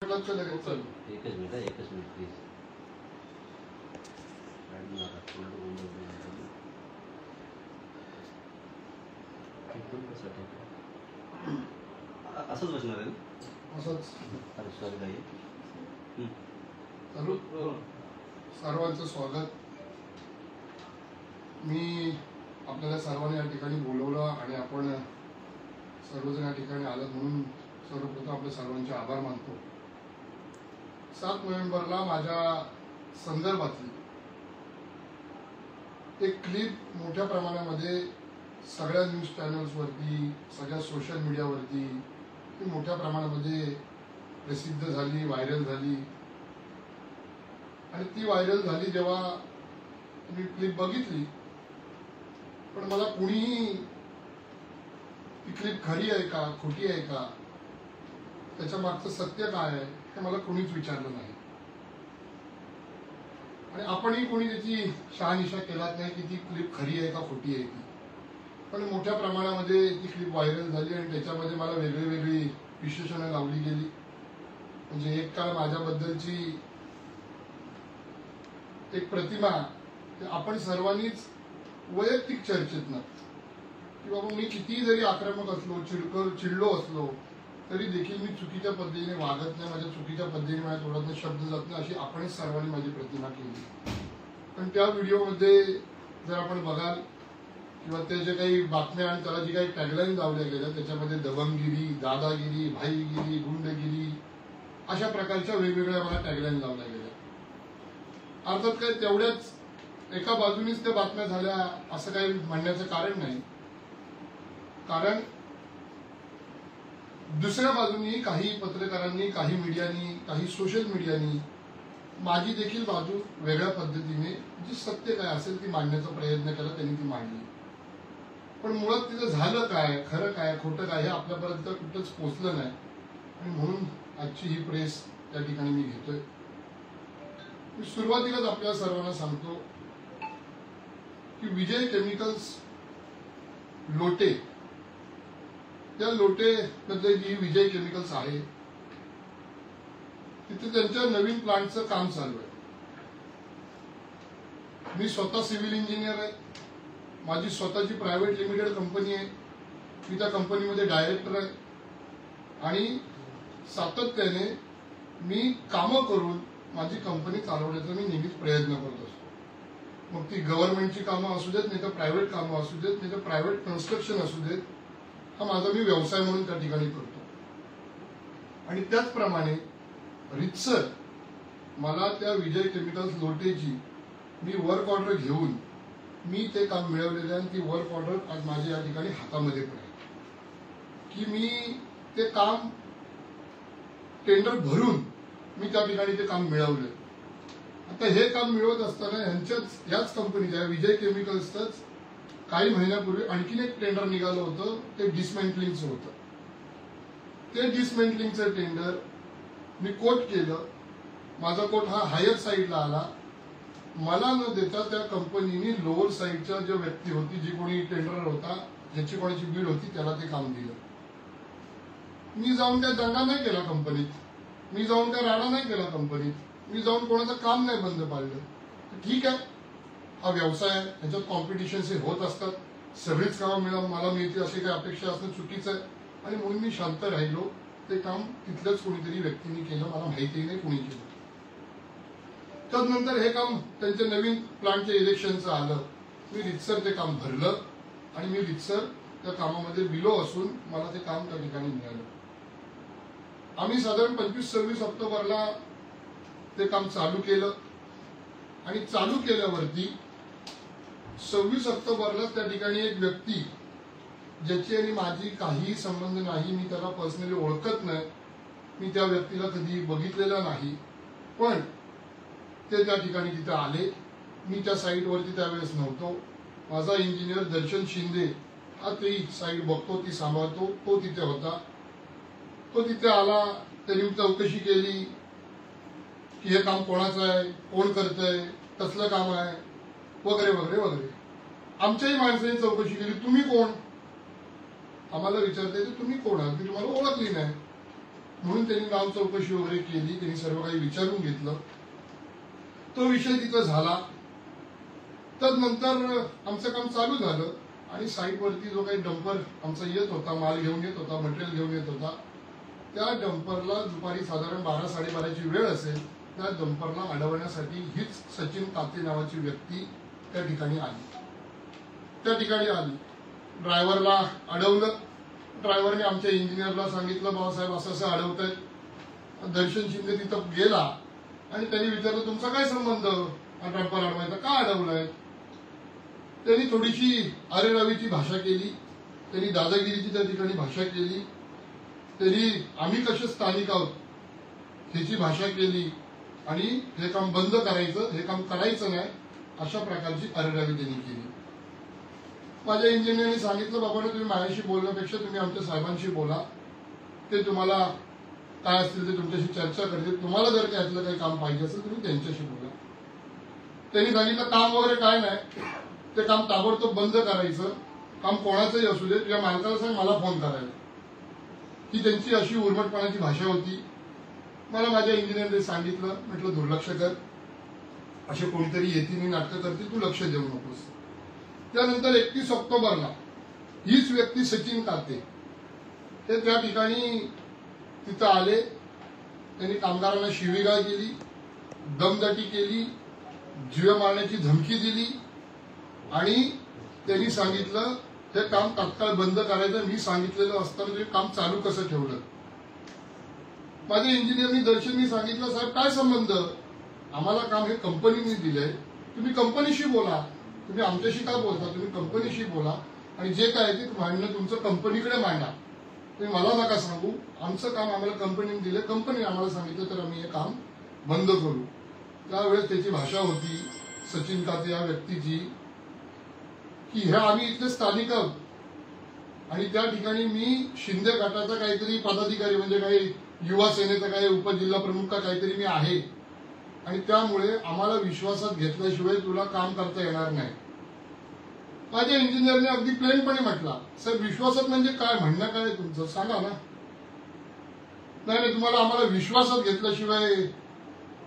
एकच minute please. असंच बसणार आहे ना? असंच. अरे सॉरी ताई. सर्वांचं स्वागत. मी आपल्याला सर्वांनी या ठिकाणी बोलवलं आणि आपण सर्वजण या ठिकाणी आलं म्हणून सर्वप्रथम आपल्या सर्वांचे आभार मानतो. 7 नोव्हेंबरला माझ्या संदर्भातली एक क्लिप मोठ्या प्रमाणामध्ये सगळ्या न्यूज चॅनल्सवरती, सगळ्या सोशल मीडियावरती ती मोठ्या प्रमाणामध्ये प्रसिद्ध झाली, व्हायरल झाली. आणि ती व्हायरल झाली जेव्हा मी क्लिप बघितली, पण मला कुणीही ती क्लिप खरी आहे का, खोटी आहे का, त्याच्या मागचं सत्य काय आहे हे मला कोणीच विचारलं नाही. आणि आपणही कोणी त्याची शहानिशा केलाच नाही की ती क्लिप खरी आहे का खोटी आहे ती. पण मोठ्या प्रमाणामध्ये ती क्लिप व्हायरल झाली आणि त्याच्यामध्ये मला वेगळी विशेषणं लावली गेली. म्हणजे एक काळ माझ्याबद्दलची एक प्रतिमा आपण सर्वांनीच वैयक्तिक चर्चेतनं की बाबा मी कितीही जरी आक्रमक असलो, चिडलो असलो तरी देखील मी चुकीच्या पद्धतीने वागत नाही, माझ्या चुकीच्या पद्धतीने माझ्या तोंडातून शब्द जात नाही, अशी आपणच सर्वांनी माझी प्रतिमा केली. पण त्या व्हिडिओमध्ये जर आपण बघाल किंवा ते जे काही बातम्या आणि त्याला जी काही टॅगलाईन लावल्या गेल्या त्याच्यामध्ये दबंगगिरी, दादागिरी, भाईगिरी, गुंडगिरी अशा प्रकारच्या वेगवेगळ्या मला टॅगलाईन लावल्या गेल्या. अर्थात काय तेवढ्याच एका बाजूनीच त्या बातम्या झाल्या असं काही म्हणण्याचं कारण नाही. कारण दुसऱ्या बाजूनी काही पत्रकारांनी, काही मीडियानी, काही सोशल मीडियानी माझी देखील बाजू वेगळ्या पद्धतीने जी सत्य काय असेल ती मांडण्याचा प्रयत्न केला, त्यांनी ती मांडली. पण मुळात तिथं झालं काय, खरं काय, खोटं काय हे आपल्यापर्यंत कुठंच पोचलं नाही. आणि म्हणून आजची ही प्रेस त्या ठिकाणी मी घेतोय. मी सुरुवातीलाच आपल्या सर्वांना सांगतो की विजय केमिकल्स लोटे, त्या लोटे मध्ये जी विजय केमिकल्स आहे तिथे त्यांच्या नवीन प्लांटचं काम चालू आहे. मी स्वतः सिव्हिल इंजिनियर आहे. माझी स्वतःची प्रायव्हेट लिमिटेड कंपनी आहे. मी त्या कंपनीमध्ये डायरेक्टर आहे आणि सातत्याने मी कामं करून माझी कंपनी चालवण्याचा मी नेहमीच प्रयत्न करत असतो. मग ती गव्हर्नमेंटची कामं असू देत, नाही तर प्रायव्हेट कामं असू देत, नाही तर प्रायव्हेट कन्स्ट्रक्शन असू देत, हा माझा मी व्यवसाय म्हणून त्या ठिकाणी करतो. आणि त्याचप्रमाणे रितसर मला त्या विजय केमिकल्स लोटेची मी वर्क ऑर्डर घेऊन मी ते काम मिळवलेलं आहे. आणि ती वर्क ऑर्डर आज माझ्या या ठिकाणी हातामध्ये पण आहे की मी ते काम टेंडर भरून मी त्या ठिकाणी ते काम मिळवलं. आता हे काम मिळवत असताना याच कंपनीच्या विजय केमिकल्सच काही महिन्यापूर्वी आणखीन एक टेंडर निघालं होतं, ते डिसमेंटलिंगचं होतं. ते डिसमेंटलिंगचं टेंडर मी कोट केलं. माझा कोट हा हायर साईडला आला. मला न देता त्या कंपनीने लोअर साईडच्या ज्या व्यक्ती होती, जी कोणी टेंडर होता, ज्याची कोणाची बीड होती, त्याला ते काम दिलं. मी जाऊन काय दंगा नाही केला कंपनीत, मी जाऊन काय राडा नाही केला कंपनीत, मी जाऊन कोणाचं काम नाही बंद पाडलं. ठीक आहे, हा व्यवसाय आहे, त्याच्यात कॉम्पिटिशन्स हे होत असतात. सगळीच कामं मला मिळतील अशी काही अपेक्षा असणं चुकीचं आहे. आणि म्हणून मी शांत राहिलो. ते काम तिथल्याच कोणीतरी व्यक्तीने केलं, मला माहितीही नाही कोणी केलं. त्यानंतर हे काम त्यांच्या नवीन प्लांटच्या इलेक्शनचं आलं. मी रितसर ते काम भरलं आणि मी रितसर त्या कामामध्ये विलो असून मला ते काम त्या ठिकाणी मिळालं. आम्ही साधारण 25-26 ऑक्टोबरला ते काम चालू केलं आणि चालू केल्यावरती 26 ऑक्टोबरला त्या ठिकाणी एक व्यक्ती, ज्याची आणि माझी काही संबंध नाही, मी त्याला पर्सनली ओळखत नाही, मी त्या व्यक्तीला कधी बघितलेला नाही, पण ते त्या ठिकाणी तिथे आले. मी त्या साईटवरती त्यावेळेस नव्हतो. माझा इंजिनियर दर्शन शिंदे हा ती साईट बघतो, ती सांभाळतो, तो तिथे होता. तो तिथे आला, त्यांनी चौकशी केली की हे काम कोणाचं आहे, कोण करतंय, कसलं काम आहे, वगैरे वगैरे वगैरे. आमच्याही माणसाने चौकशी केली, तुम्ही कोण, आम्हाला विचारते तुम्ही कोण आहात, मी तुम्हाला ओळखली नाही. म्हणून त्यांनी नाव चौकशी वगैरे केली, त्यांनी सर्व काही विचारून घेतलं, तो विषय तिथं झाला. तदनंतर आमचं काम चालू झालं आणि साईटवरती जो काही डंपर आमचा येत होता, माल घेऊन येत होता, मटेरियल घेऊन येत होता, त्या डंपरला दुपारी साधारण 12-12:30ची वेळ असेल, त्या डंपरला अडवण्यासाठी हीच सचिन ताते नावाची व्यक्ती त्या ठिकाणी आली. ड्रायव्हरला अडवलं. ड्रायव्हरने आमच्या इंजिनियरला सांगितलं, बाबासाहेब असं असं अडवतंय. दर्शन शिंदे तिथं गेला आणि त्यांनी विचारलं, तुमचा काय संबंध डंपर अडवायचा, का अडवलाय? त्यांनी थोडीशी अरेरावीची भाषा केली, त्यांनी दादागिरीची त्या ठिकाणी भाषा केली, त्यांनी आम्ही कसे स्थानिक आहोत ह्याची भाषा केली आणि हे काम बंद करायचं, हे काम करायचं नाही, अशा प्रकारची अरेरावी त्यांनी केली. माझ्या इंजिनियरने सांगितलं, बाबांनो तुम्ही माझ्याशी बोलण्यापेक्षा तुम्ही आमच्या साहेबांशी बोला, ते तुम्हाला काय असतील ते तुमच्याशी चर्चा करतील, तुम्हाला जर त्यातलं काही काम पाहिजे असेल तुम्ही त्यांच्याशी बोला. त्यांनी सांगितलं काम वगैरे काय नाही, ते काम ताबडतोब बंद करायचं, काम कोणाचंही असू दे, तुझ्या मालकाला सांग मला फोन करायला. ही त्यांची अशी उर्मटपणाची भाषा होती. मला माझ्या इंजिनियरने सांगितलं, म्हटलं दुर्लक्ष कर, असे कोणीतरी येतील नाटकं करतील, तू लक्ष देऊ नकोस. त्यानंतर 31 ऑक्टोबरला हीच व्यक्ती सचिन ताते हे त्या ठिकाणी तिथं आले. त्यांनी कामगारांना शिवीगाळ केली, दमदाटी केली, जीव मारण्याची धमकी दिली आणि त्यांनी सांगितलं हे काम तात्काळ बंद करायचं. मी सांगितलेलं असताना तुम्ही काम चालू कसं ठेवलं? माझ्या इंजिनियरनी दर्शननी सांगितलं, साहेब काय संबंध, आम्हाला काम हे कंपनीने दिलंय, तुम्ही कंपनीशी बोला, तुम्ही आमच्याशी काय बोलता, तुम्ही कंपनीशी बोला आणि जे काय ते भांडणं तुमचं कंपनीकडे मांडा, तुम्ही मला नका सांगू. आमचं काम आम्हाला कंपनीने दिलं, कंपनीने आम्हाला सांगितलं तर आम्ही हे काम बंद करू. त्यावेळेस त्याची भाषा होती सचिन ताते या व्यक्तीची की ह्या आम्ही इथले स्थानिक आहोत आणि त्या ठिकाणी मी शिंदे गटाचा काहीतरी पदाधिकारी म्हणजे काही युवा सेनेचा काही उपजिल्हा प्रमुख का काहीतरी मी आहे आणि त्यामुळे आम्हाला विश्वासात घेतल्याशिवाय तुला काम करता येणार नाही. माझ्या इंजिनियरने अगदी प्लेनपणे म्हटला, साहेब विश्वासात म्हणजे काय, म्हणणं काय तुमचं सांगा ना. नाही तुम्हाला आम्हाला विश्वासात घेतल्याशिवाय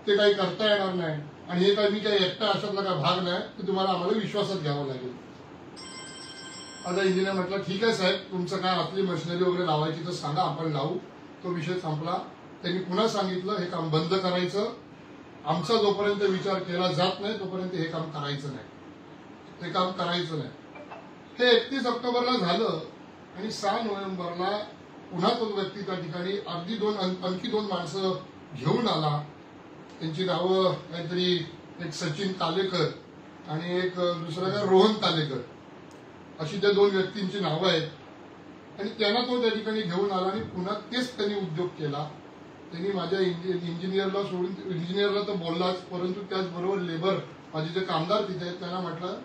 ते काही करता येणार नाही आणि हे काय मी काही एकटा अशातला काय भाग नाही, तर तुम्हाला आम्हाला विश्वासात घ्यावं लागेल. आता इंजिनियर म्हटलं ठीक आहे साहेब, तुमचं काय आपली मशिनरी वगैरे लावायची तर सांगा, आपण लावू. तो विषय संपला. त्यांनी पुन्हा सांगितलं हे काम बंद करायचं, आमचा जोपर्यंत विचार केला जात नाही तोपर्यंत हे काम करायचं नाही, हे काम करायचं नाही. हे 31 ऑक्टोबरला झालं आणि 6 नोव्हेंबरला पुन्हा तो व्यक्ती त्या ठिकाणी आणखी दोन माणसं घेऊन आला. त्यांची नावं काहीतरी एक सचिन तालेकर आणि एक दुसरा काय रोहन तालेकर अशी त्या दोन व्यक्तींची नावं आहेत आणि त्यांना तो त्या ठिकाणी घेऊन आला आणि पुन्हा तेच त्यांनी उद्योग केला. त्यांनी माझ्या इंजिनियरला सोडून, इंजिनियरला तर बोललाच, परंतु त्याचबरोबर लेबर माझे जे कामदार तिथे आहेत त्यांना म्हटलं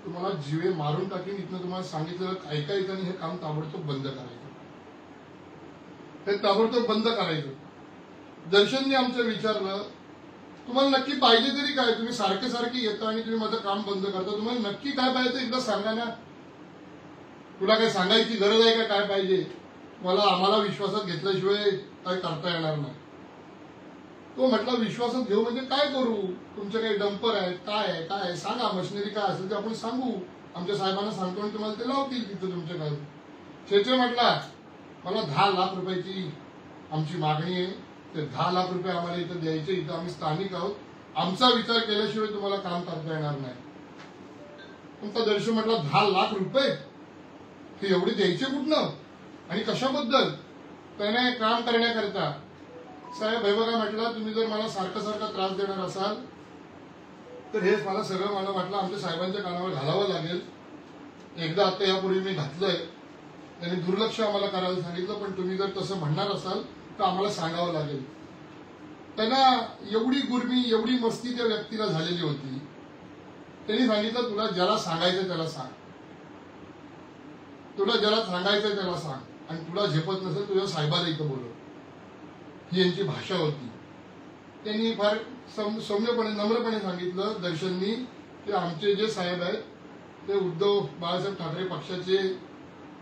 तुम्हाला जीवे मारून टाकीन, इथनं तुम्हाला सांगितलं ऐकायचं आणि हे काम ताबडतोब बंद करायचं, हे ताबडतोब बंद करायचं. दर्शनने आमचं विचारलं तुम्हाला नक्की पाहिजे तरी काय, तुम्ही सारखे सारखे येता आणि तुम्ही माझं काम बंद करता, तुम्हाला नक्की काय पाहिजे एकदा सांगा ना, तुला काय सांगायची गरज आहे का काय पाहिजे, मला आम्हाला विश्वासात घेतल्याशिवाय काय करता येणार नाही. तो म्हटला विश्वासात घेऊ म्हणजे काय करू, तुमचे काही डंपर आहेत काय आहे काय सांगा, मशिनरी काय असेल ते आपण सांगू, आमच्या साहेबांना सांगतो आणि तुम्हाला ते लावतील तिथं तुमच्या काय. शेचे म्हटला मला 10 लाख रुपयाची आमची मागणी आहे, ते 10 लाख रुपये आम्हाला इथं द्यायचे, इथं आम्ही स्थानिक आहोत, आमचा विचार केल्याशिवाय तुम्हाला काम करता येणार नाही. तुमचा दर्शन म्हटला 10 लाख रुपये हे एवढे द्यायचे कुठनं आणि कशाबद्दल, त्याने काम करण्याकरता. साहेब हे बघा म्हटलं तुम्ही जर मला सारखा सारखा त्रास देणार असाल तर हेच मला सगळं मला म्हटलं आमच्या साहेबांच्या कानावर घालावं लागेल. एकदा आता यापूर्वी मी घातलंय, त्यांनी दुर्लक्ष आम्हाला करायला सांगितलं, पण तुम्ही जर तसं म्हणणार असाल तर आम्हाला सांगावं लागेल. त्यांना एवढी गुरमी एवढी मस्ती त्या व्यक्तीला झालेली होती. त्यांनी सांगितलं तुला ज्याला सांगायचं त्याला सांग, तुला ज्याला सांगायचं त्याला सांग आणि तुला झेपत नसेल तुझ्या साहेबाला इथं बोलव, ही यांची भाषा होती. त्यांनी फार सौम्यपणे नम्रपणे सांगितलं दर्शननी की आमचे जे साहेब आहेत ते उद्धव बाळासाहेब ठाकरे पक्षाचे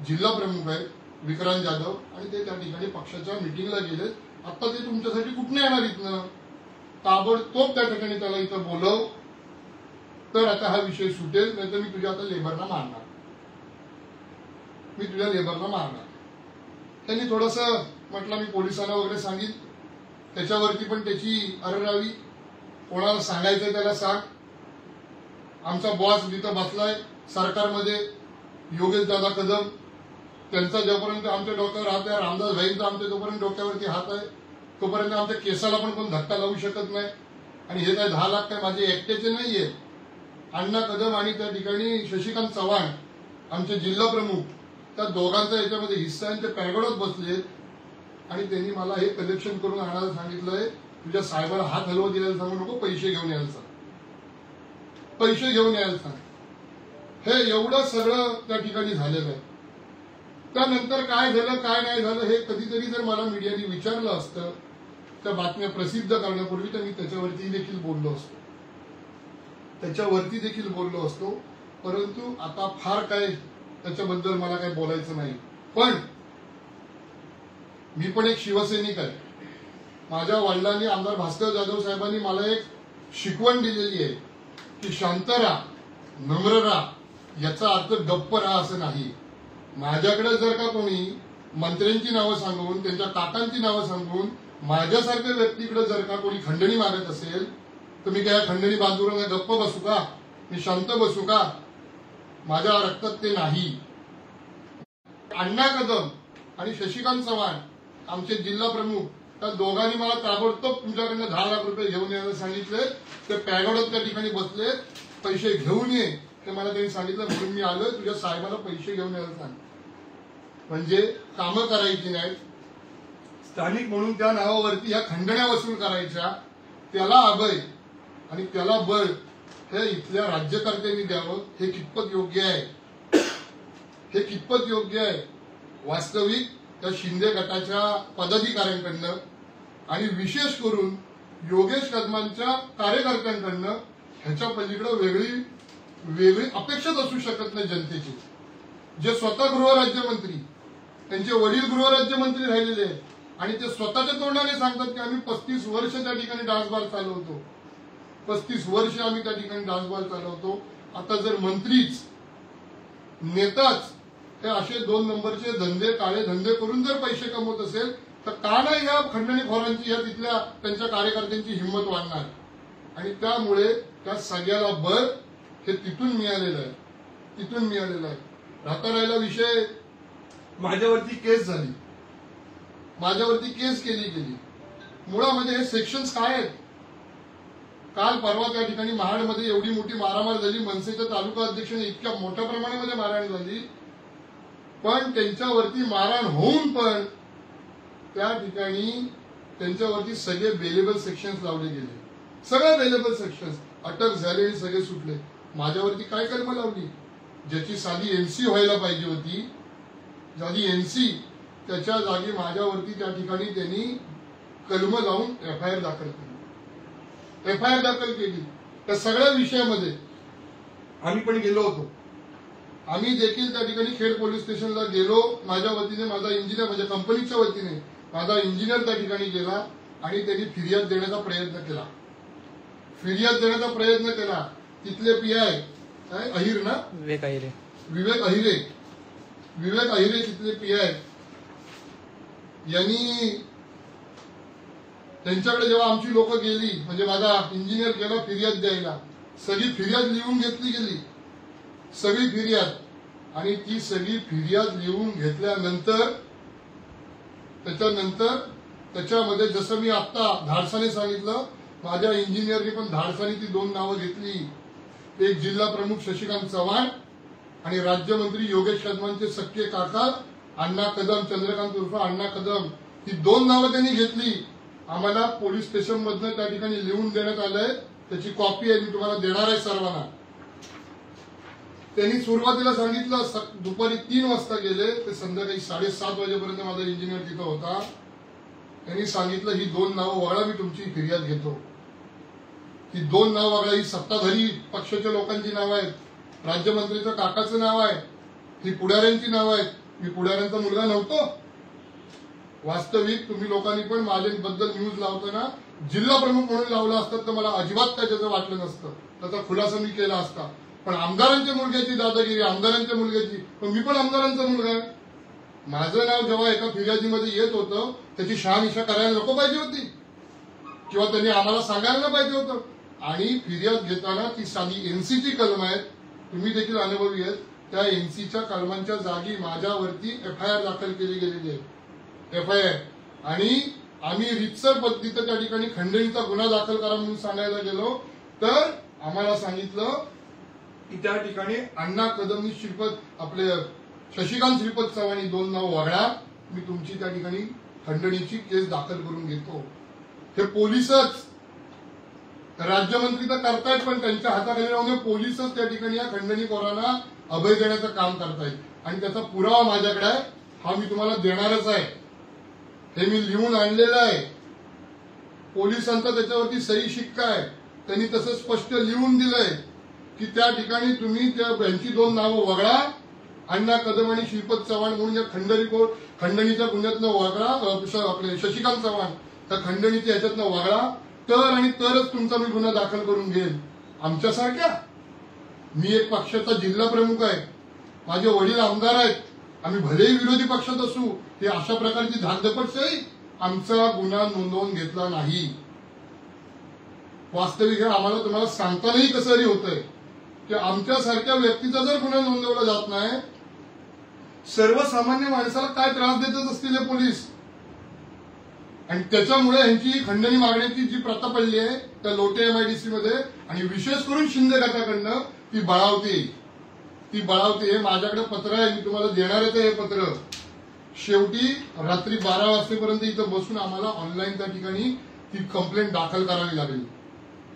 जिल्हा प्रमुख आहेत विक्रांत जाधव आणि ते त्या ठिकाणी पक्षाच्या मिटिंगला गेले, आता ते तुमच्यासाठी कुठनं येणार इथनं, ताबडतोब त्या ठिकाणी त्याला इथं बोलव, तर आता हा विषय सुटेल, नाही तर मी तुझ्या आता लेबरला मारणार, मी तुझ्या लेबरला मारणार. त्यांनी थोडस म्हटलं मी पोलिसांना वगैरे सांगेन, त्याच्यावरती पण त्याची अररावी, कोणाला सांगायचंय त्याला सांग. आमचा बॉस जिथं बसलाय सरकारमध्ये योगेश दादा कदम, त्यांचा जोपर्यंत आमच्या डोक्यावर हात आहे, रामदास भाईंचा आमच्या जोपर्यंत डोक्यावरती हात आहे तोपर्यंत आमच्या केसाला पण कोण धक्का लावू शकत नाही. आणि हे काय 10 लाख काय माझे एकट्याचे नाहीये. अण्णा कदम आणि त्या ठिकाणी शशिकांत चव्हाण आमचे जिल्हा प्रमुख, त्या दोघांचा याच्यामध्ये हिस्सा आहे. ते पॅगोडात बसलेत आणि त्यांनी मला हे कलेक्शन करून आणायला सांगितलंय. तुझ्या साहेबाला हात हलवत द्यायला सांगू नको, पैसे घेऊन यायला सांग, पैसे घेऊन यायला सांग. हे एवढं सगळं त्या ठिकाणी झालेलं आहे. त्यानंतर काय झालं काय नाही झालं हे कधीतरी जर मला मीडियाने विचारलं असतं, त्या बातम्या प्रसिद्ध करण्यापूर्वी, तर मी त्याच्यावरती देखील बोललो असतो, त्याच्यावरती देखील बोललो असतो. परंतु आता फार काय त्याच्याबद्दल मला काही बोलायचं नाही. पण मी पण एक शिवसैनिक आहे. माझ्या वडिलांनी आमदार भास्कर जाधव साहेबांनी मला एक शिकवण दिलेली आहे की शांत राहा, नम्र राहा, याचा अर्थ गप्प राहा असं नाही. माझ्याकडे जर का कोणी मंत्र्यांची नावं सांगून, त्यांच्या काकांची नावं सांगून माझ्यासारख्या व्यक्तीकडे जर का कोणी खंडणी मागत असेल, तर मी काय खंडणी बांधून गप्प बसू का, मी शांत बसू का? माझ्या रक्तात ते नाही. अण्णा कदम आणि शशिकांत चव्हाण आमचे जिल्हा प्रमुख, त्या दोघांनी मला ताबडतोब तुमच्याकडनं 10 लाख रुपये घेऊन यायला सांगितले. ते पॅगोडात त्या ठिकाणी बसले, पैसे घेऊन ये ते मला त्यांनी सांगितलं. म्हणून मी आलोय, तुझ्या साहेबाला पैसे घेऊन यायला सांग. म्हणजे कामं करायची नाहीत, स्थानिक म्हणून त्या नावावरती ह्या खंडण्या वसूल करायच्या, त्याला अभय आणि त्याला बळ हे इथल्या राज्यकर्त्यांनी द्यावं. हे कितपत योग्य आहे, हे कितपत योग्य आहे? वास्तविक त्या शिंदे गटाच्या पदाधिकाऱ्यांकडनं आणि विशेष करून योगेश कदमांच्या कार्यकर्त्यांकडनं ह्याच्या पलीकडे वेगळी अपेक्षाच असू शकत नाही जनतेची. जे स्वतः गृहराज्यमंत्री, त्यांचे वडील गृहराज्यमंत्री राहिलेले आहेत आणि ते स्वतःच्या तोंडाने सांगतात की आम्ही 35 वर्ष त्या ठिकाणी डान्स बार चालवतो, 35 वर्ष आम्ही त्या ठिकाणी डान्स बार चालवतो. आता जर मंत्रीच, नेताच हे असे 2 नंबरचे धंदे, काळे धंदे करून जर पैसे कमवत असेल, तर का नाही या खंडणीखोरांची, या तिथल्या त्यांच्या कार्यकर्त्यांची हिंमत वाढणार? आणि त्यामुळे त्या सगळ्याला बळ हे तिथून मिळालेलं आहे, तिथून मिळालेलं आहे. राहता राहिला विषय, माझ्यावरती केस झाली, माझ्यावरती केस केली. मुळामध्ये हे सेक्शन्स काय आहेत? काल परवा त्या ठिकाणी महाडमध्ये एवढी मोठी मारामार झाली, मनसेच्या तालुका अध्यक्षाने इतक्या मोठ्या प्रमाणामध्ये मारहाण झाली, पण त्यांच्यावरती मारहाण होऊन पण त्या ठिकाणी त्यांच्यावरती सगळे बेलेबल सेक्शन्स लावले गेले, सगळे बेलेबल सेक्शन्स अटक झाले आणि सगळे सुटले. माझ्यावरती काय कलम लावली? ज्याची साधी एनसी व्हायला पाहिजे होती, साधी एनसी, त्याच्या जागी माझ्यावरती त्या ठिकाणी त्यांनी कलम लावून एफआयआर दाखल केली, एफआयआर दाखल केली. त्या सगळ्या विषयामध्ये आम्ही पण गेलो होतो. आम्ही देखील त्या ठिकाणी खेड पोलीस स्टेशनला गेलो. माझ्या वतीने, माझा इंजिनियर, माझ्या कंपनीच्या वतीने माझा इंजिनियर त्या ठिकाणी गेला आणि त्यांनी फिर्याद देण्याचा प्रयत्न केला, फिर्याद देण्याचा प्रयत्न केला. तिथले पीआय अहिर ना, विवेक अहिरे तिथले पीआय यांनी, त्यांच्याकडे जेव्हा आमची लोक गेली, म्हणजे माझा इंजिनियर गेला फिर्याद द्यायला, सगळी फिर्याद लिहून घेतली गेली, सगळी फिर्याद. आणि ती सगळी फिर्याद लिहून घेतल्यानंतर त्याच्यामध्ये जसं मी आता धाडसाने सांगितलं, माझ्या इंजिनियरनी पण धाडसाने ती 2 नावं घेतली. एक जिल्हा प्रमुख शशिकांत चव्हाण आणि राज्यमंत्री योगेश कदमांचे सख्खे काका अण्णा कदम, चंद्रकांत उर्फ अण्णा कदम, ही 2 नावं त्यांनी घेतली. आम्हाला पोलीस स्टेशन मधनं त्या ठिकाणी लिहून देण्यात आलंय, त्याची कॉपी आहे, मी तुम्हाला देणार आहे सर्वांना. त्यांनी सुरुवातीला सांगितलं दुपारी 3 वाजता गेले, ते संध्याकाळी 7:30 वाजेपर्यंत माझा इंजिनियर तिथं होता. त्यांनी सांगितलं ही 2 नावं वगळा, मी तुमची फिर्याद घेतो. ही 2 नावं वगळा, ही सत्ताधारी पक्षाच्या लोकांची नावं आहेत, राज्यमंत्रीचं काकाचं नाव आहे, ही पुढाऱ्यांची नावं आहेत. मी पुढाऱ्यांचा मुलगा नव्हतो, वास्तविक तुम्ही लोकांनी पण माझ्याबद्दल न्यूज लावताना जिल्हा प्रमुख म्हणून लावलं असतं तर मला अजिबात काय त्याचं वाटलं नसतं, त्याचा खुलासा मी केला असता. पण आमदारांच्या मुलग्याची दादागिरी, आमदारांच्या मुलग्याची, पण मी पण आमदारांचा मुलगा आहे. माझं नाव जेव्हा एका फिर्यादीमध्ये येत होतं त्याची शहानिशा करायला नको पाहिजे होती, किंवा त्यांनी आम्हाला सांगायला पाहिजे होतं. आणि फिर्याद घेताना ती साधी एनसीची कलम आहेत, तुम्ही देखील अनुभवी आहेत, त्या एनसीच्या कलमांच्या जागी माझ्यावरती एफआयआर दाखल केली गेलेली आहे. एफआयआर. आणि आम्ही रितसर पद्धतीने त्या ठिकाणी खंडणीचा गुन्हा दाखल करा म्हणून सांगायला गेलो तर आम्हाला सांगितलं की त्या ठिकाणी अण्णा कदमनी श्रीपत आपले शशिकांत श्रीपत चव्हाण 2 नाव वगळा, मी तुमची त्या ठिकाणी खंडणीची केस दाखल करून घेतो. हे पोलीसच, राज्यमंत्री तर करतायत पण त्यांच्या हाताखाली राहून पोलीसच त्या ठिकाणी या खंडणीखोरांना अभय देण्याचं काम करतायत. आणि त्याचा पुरावा माझ्याकडे आहे, हा मी तुम्हाला देणारच आहे. हे मी लिहून आणलेलं आहे. पोलिसांचा त्याच्यावरती सही शिक्का आहे. त्यांनी तसं स्पष्ट लिहून दिलंय की त्या ठिकाणी तुम्ही त्या यांची 2 नावं वगळा, अण्णा कदम आणि श्रीपत चव्हाण म्हणून या खंडणीच्या गुन्ह्यातनं वगळा, आपले शशिकांत चव्हाण त्या खंडणीच्या ह्याच्यातनं वगळा, तर आणि तरच तुमचा मी गुन्हा दाखल करून घेईल. आमच्यासारख्या, मी एक पक्षाचा जिल्हा प्रमुख आहे, माझे वडील आमदार आहेत, आम्ही भलेही विरोधी पक्षात असू, हे अशा प्रकारची धाकधपटशाही आमचा गुन्हा नोंदवून घेतला नाही. वास्तविक हे आम्हाला तुम्हाला सांगतानाही कसंही होतंय की आमच्यासारख्या व्यक्तीचा जर गुन्हा नोंदवला जात नाही, सर्वसामान्य माणसाला काय त्रास देतच असतील हे पोलीस. आणि त्याच्यामुळे यांची खंडणी मागण्याची जी प्रथा पडली आहे त्या लोटे एमआयडीसी मध्ये, आणि विशेष करून शिंदे गटाकडनं ती बळावते. माझ्याकडे पत्र आहे, मी तुम्हाला देणारच आहे हे पत्र. शेवटी रात्री 12 वाजेपर्यंत इथं बसून आम्हाला ऑनलाईन त्या ठिकाणी ती कंप्लेंट दाखल करावी लागली.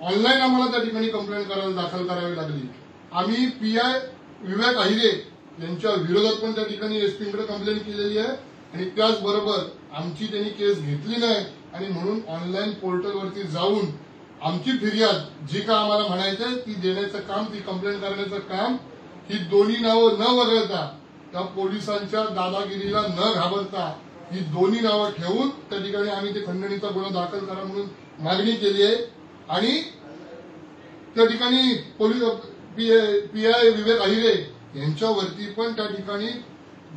ऑनलाईन आम्हाला त्या ठिकाणी कंप्लेंट दाखल करावी लागली. आम्ही पीआय विवेक अहिरे यांच्या विरोधात पण त्या ठिकाणी एसपीकडे कंप्लेंट केलेली आहे. आणि त्याचबरोबर आमची त्यांनी केस घेतली नाही, आणि म्हणून ऑनलाईन पोर्टलवरती जाऊन आमची फिर्याद जी का आम्हाला म्हणायचंय ती देण्याचं काम, ती कंप्लेंट करण्याचं काम, ही दोन्ही नावं न वगळता, त्या पोलिसांच्या दादागिरीला न घाबरता ही दोन्ही नावं ठेवून त्या ठिकाणी आम्ही ते खंडणीचा गुन्हा दाखल करा म्हणून मागणी केली आहे. आणि त्या ठिकाणी पोलीस पीआय विवेक अहिरे यांच्यावरती पण त्या ठिकाणी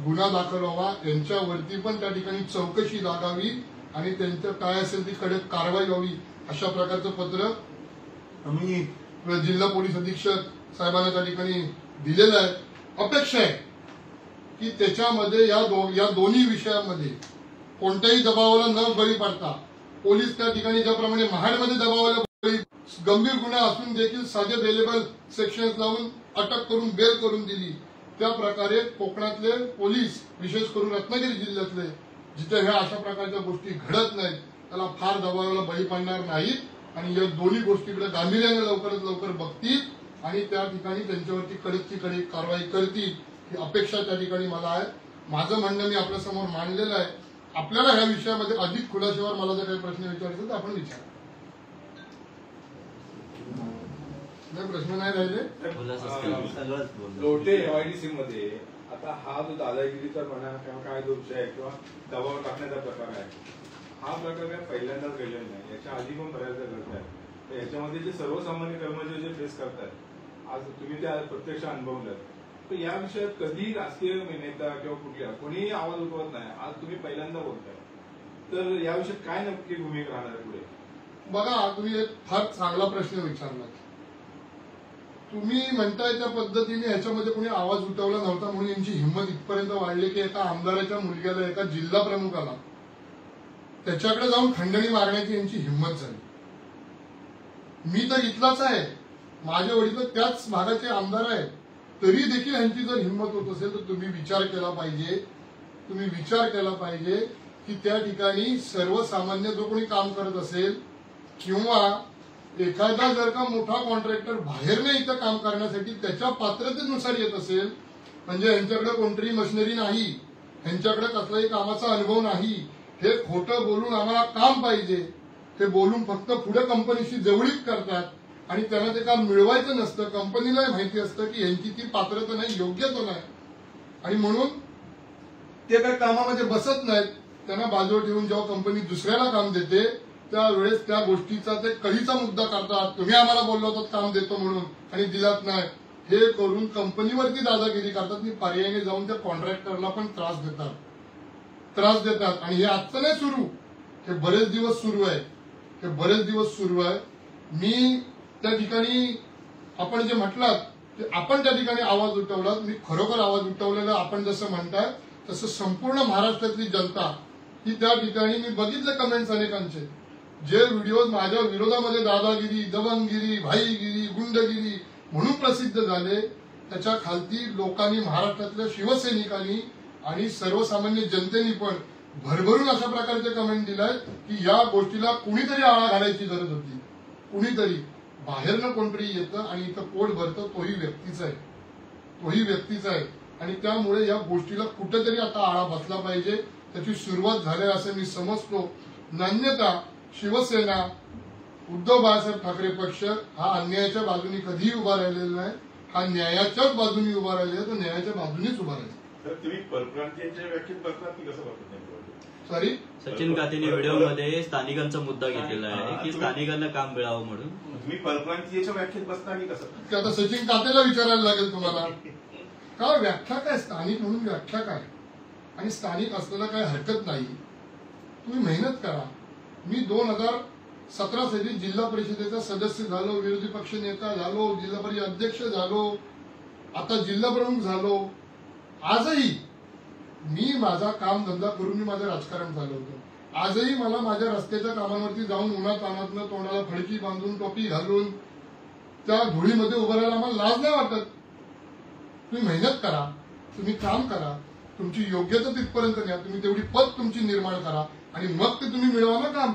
गुन्हा दाखल व्हावा, यांच्यावरती पण त्या ठिकाणी चौकशी लागावी आणि त्यांचं काय असेल ती कडक कारवाई व्हावी, अशा प्रकारचं पत्र आम्ही जिल्हा पोलीस अधीक्षक साहेबांना त्या ठिकाणी दिलेलं आहे. अपेक्षा आहे की त्याच्यामध्ये या दोन्ही विषयांमध्ये कोणत्याही दबावाला न बळी पडता पोलीस त्या ठिकाणी ज्याप्रमाणे महाडमध्ये दबावाला बळी, गंभीर गुन्हा असून देखील साधे बेलेबल सेक्शन्स लावून अटक करून बेल करून दिली, त्या प्रकारे कोकणातले पोलीस, विशेष करून रत्नागिरी जिल्ह्यातले, जिथे ह्या अशा प्रकारच्या गोष्टी घडत नाहीत, त्याला फार दबावाला बळी पडणार नाहीत आणि या दोन्ही गोष्टीकडे गांभीर्याने लवकरात लवकर बघतील आणि त्या ठिकाणी त्यांच्यावरती कडकची कडक कारवाई करतील, ही अपेक्षा त्या ठिकाणी मला आहे. माझं म्हणणं मी आपल्यासमोर मांडलेलं आहे. आपल्याला ह्या विषयामध्ये अधिक खुलाशावर मला जर काही प्रश्न विचारायचे तर आपण विचारा. प्रश्न नाही राहिले. लोटे एमआयडीसी मध्ये आता हा जो दादागिरीचा म्हणा किंवा काय दोष आहे किंवा दबाव टाकण्याचा प्रकार आहे, हा प्रकार काय पहिल्यांदाच घडलेला नाही, याच्या आधी पण बऱ्याचदा घडत आहे. तर याच्यामध्ये जे सर्वसामान्य कर्मचारी जे फेस करतात, आज तुम्ही त्या प्रत्यक्ष अनुभवलं, तर या विषयात कधी राजकीय नेता किंवा कुठल्या कोणीही आवाज उठवत नाही, आज तुम्ही पहिल्यांदा बोलताय, तर या विषयात काय नक्की भूमिका राहणार पुढे? बघा, तुम्ही एक फार चांगला प्रश्न विचारला. तुम्ही म्हणताय त्या पद्धतीने ह्याच्यामध्ये कोणी आवाज उठवला नव्हता म्हणून यांची हिंमत इथपर्यंत वाढली की एका आमदाराच्या मुलग्याला, एका जिल्हा प्रमुखाला त्याच्याकडे जाऊन खंडणी मागण्याची यांची हिंमत झाली. मी तर इथलाच आहे, माझे वडील त्याच भागाचे आमदार आहेत, तरी देखील ह्यांची जर हिंमत होत असेल तर तुम्ही विचार केला पाहिजे की त्या ठिकाणी सर्वसामान्य जो कोणी काम करत असेल किंवा एखादा जर का मोठा कॉन्ट्रॅक्टर बाहेरने इथं काम करण्यासाठी त्याच्या पात्रतेनुसार येत असेल, म्हणजे ह्यांच्याकडे कोणतरी मशिनरी नाही, ह्यांच्याकडे कसलाही कामाचा अनुभव नाही, हे खोटं बोलून आम्हाला काम पाहिजे, हे बोलून फक्त पुढे कंपनीशी जवळीक करतात आणि त्यांना ते काम मिळवायचं नसतं. कंपनीलाही माहिती असतं की ह्यांची ती पात्रता नाही, योग्यता नाही, आणि म्हणून ते काही कामामध्ये बसत नाहीत. त्यांना बाजूला ठेवून जेव्हा कंपनी दुसऱ्याला काम देते त्यावेळेस त्या गोष्टीचा ते कळीचा मुद्दा करतात. तुम्ही आम्हाला बोललो होतात काम देतो म्हणून आणि दिलात नाही, हे करून कंपनीवरती दादागिरी करतात. मी पर्यायाने जाऊन त्या कॉन्ट्रॅक्टरला पण त्रास देतात आणि हे आजचं नाही सुरू, हे बरेच दिवस सुरू आहे. मी त्या ठिकाणी आपण जे म्हटलात की आपण त्या ठिकाणी आवाज उठवलात, मी खरोखर आवाज उठवलेला. आपण जसं म्हणताय तसं संपूर्ण महाराष्ट्रातली जनता ही त्या ठिकाणी, मी बघितले कमेंट्स अनेकांचे, जे व्हिडिओज माझ्या विरोधामध्ये दादागिरी, दबंगगिरी, भाईगिरी, गुंडगिरी म्हणून प्रसिद्ध झाले, त्याच्या खालती लोकांनी, महाराष्ट्रातल्या शिवसैनिकांनी आणि सर्वसामान्य जनतेने पण भरभरून अशा प्रकारचे कमेंट दिलाय की या गोष्टीला कुणीतरी आळा घालायची गरज होती. कुणीतरी बाहेरनं कोणतरी येतं आणि इथं पोट भरतं, तोही व्यक्तीचा आहे आणि त्यामुळे या गोष्टीला कुठेतरी आता आळा बसला पाहिजे. त्याची सुरुवात झाली असं मी समजतो. नान्यता शिवसेना, उद्धव बाळासाहेब ठाकरे पक्ष हा अन्यायाच्या बाजूने कधीही उभा राहिलेला नाही, हा न्यायाच्याच बाजूने उभा राहिलेला, तो न्यायाच्या बाजूनेच उभा राहिला. तुम्ही परप्रांतीयांच्या व्याख्येत बघतात की कसं बघतात? सॉरी, सचिन कातेने व्हिडिओमध्ये स्थानिकांचा मुद्दा घेतलेला आहे की स्थानिकांना काम मिळावं म्हणून. तुम्ही परप्रांतीयांच्या व्याख्येत बसता की कसं? आता सचिन कातेला विचारायला लागेल तुम्हाला, का व्याख्या काय, स्थानिक म्हणून व्याख्या काय, आणि स्थानिक असलेला काही हरकत नाही. तुम्ही मेहनत करा. मी 2017 साली जिल्हा परिषदेचा सदस्य झालो, विरोधी पक्ष नेता झालो, जिल्हा परिषद अध्यक्ष झालो, आता जिल्हा प्रमुख झालो. आजही मी माझा काम धंदा करून मी माझं राजकारण चालवतो. आजही मला माझ्या रस्त्याच्या कामांवरती जाऊन उन्हातान्हातनं तोंडाला फडकी बांधून, टोपी घालून त्या धुळीमध्ये उभं राहायला आम्हाला लाज नाही वाटत. तुम्ही मेहनत करा, तुम्ही काम करा, तुमची योग्यता तिथपर्यंत न्या, तुम्ही तेवढी पद तुमची निर्माण करा आणि मग ते तुम्ही मिळवा ना काम.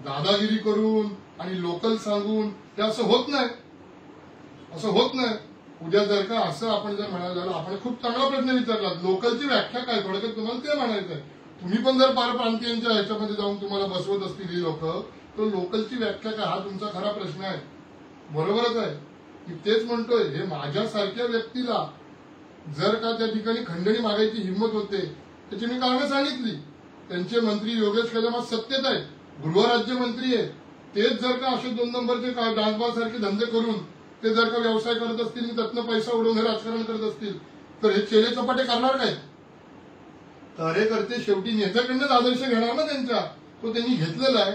दादागिरी करून आणि लोकल सांगून ते असं होत नाही. उद्या जर का असं आपण जर म्हणायला झालं, आपण खूप चांगला प्रश्न विचारला, लोकलची व्याख्या काय, थोडक्यात तुम्हाला ते म्हणायचंय. तुम्ही पण जर परप्रांतीयांच्या ह्याच्यामध्ये जाऊन तुम्हाला बसवत असतील ही लोक, तर लोकलची व्याख्या काय हा तुमचा खरा प्रश्न आहे. बरोबरच आहे. मी तेच म्हणतोय, हे माझ्यासारख्या व्यक्तीला जर का त्या ठिकाणी खंडणी मागायची हिंमत होते, त्याची मी कारणं सांगितली. त्यांचे मंत्री योगेश कदम आज सत्तेत आहेत, गृहराज्यमंत्री आहे. तेच जर का असे 2 नंबरचे डान्सबार सारखे धंदे करून ते जर का व्यवसाय करत असतील, त्यातनं पैसा उडवून हे राजकारण करत असतील, तर हे चेले चपाटे करणार काय? कार्यकर्ते शेवटी नेत्याकडनंच आदर्श घेणार ना त्यांच्या. तो त्यांनी घेतलेला आहे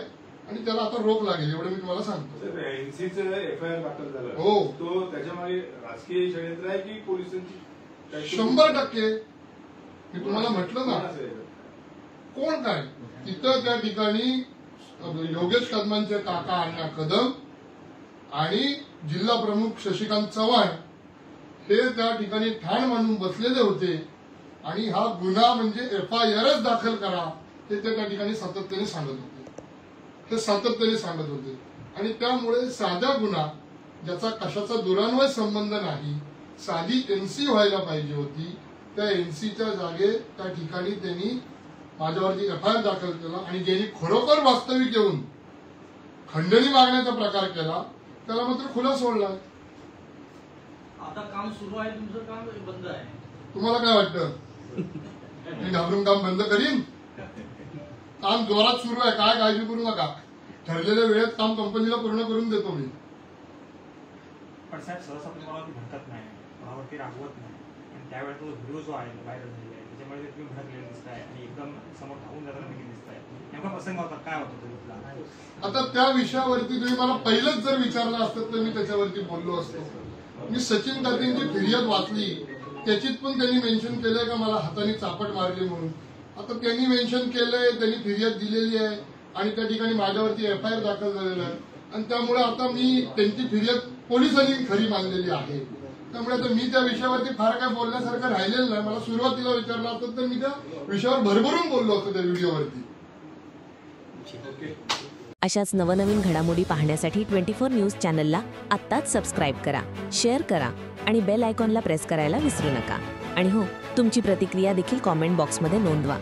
आणि त्याला आता रोख लागेल, एवढं मी तुम्हाला सांगतो. एनसीचं एफआयआर दाखल झालं, हो, तो त्याच्यामागे राजकीय षडयंत्र आहे की पोलिसांची? 100%. मी तुम्हाला म्हटलं ना, कोण काय तिथं त्या ठिकाणी योगेश कदमांचे काका अण्णा कदम आणि जिल्हा प्रमुख शशिकांत चव्हाण हे त्या ठिकाणी ठाण मांडून बसलेले होते आणि हा गुन्हा म्हणजे एफआयआरच दाखल करा हे ते त्या ठिकाणी सातत्याने सांगत होते. आणि त्यामुळे साधा गुन्हा ज्याचा कशाचा दुरान्वय संबंध नाही, साधी एनसी व्हायला पाहिजे होती, त्या एनसीच्या जागे त्या ठिकाणी त्यांनी माझ्यावरती एफआयआर दाखल केला आणि ज्यांनी खरोखर वास्तविक येऊन खंडणी मागण्याचा प्रकार केला त्याला मात्र खुला सोडला. आता काम सुरू आहे, तुमचं काम बंद आहे. तुम्हाला काय वाटतं, मी घाबरून काम बंद करीन? काम जोरात सुरू आहे, काय काळजी करू नका. ठरलेल्या वेळेत काम कंपनीला पूर्ण करून देतो मी. पण साहेब, सहसा तुम्हाला भटकत नाही, कोणावरती रागवत नाही, आणि त्यावेळेस तो व्हिडिओ जो आहे व्हायरल झालेला आहे त्याच्यामुळे तुम्ही भटकलेले दिसताय आणि एकदम समोर धावून जाताना देखील दिसताय. नेमका प्रसंग होता, काय होता तो? आता त्या विषयावरती तुम्ही मला पहिलंच जर विचारलं असतं तर मी त्याच्यावरती बोललो असतो. मी सचिन कातेंची फिर्याद वाचली, त्याच्यात पण त्यांनी मेन्शन केलंय का मला हाताने चापट मारली म्हणून. आता त्यांनी मेन्शन केलंय, त्यांनी फिर्याद दिलेली आहे आणि त्या ठिकाणी माझ्यावरती एफआयआर दाखल झालेला आहे आणि त्यामुळे आता मी त्यांची फिर्याद पोलिसांनी खरी मानलेली आहे. त्यामुळे आता मी त्या विषयावरती फार काय बोलण्यासारखं राहिलेलं नाही. मला सुरुवातीला विचारलं असतं तर मी त्या विषयावर भरभरून बोललो असतो त्या व्हिडिओवरती. अशाच नवनवीन घडामोडी पाहण्यासाठी 24 न्यूज चॅनलला आत्ताच सबस्क्राईब करा, शेअर करा आणि बेल आयकॉनला प्रेस करायला विसरू नका. आणि हो, तुमची प्रतिक्रिया देखील कॉमेंट बॉक्समध्ये नोंदवा.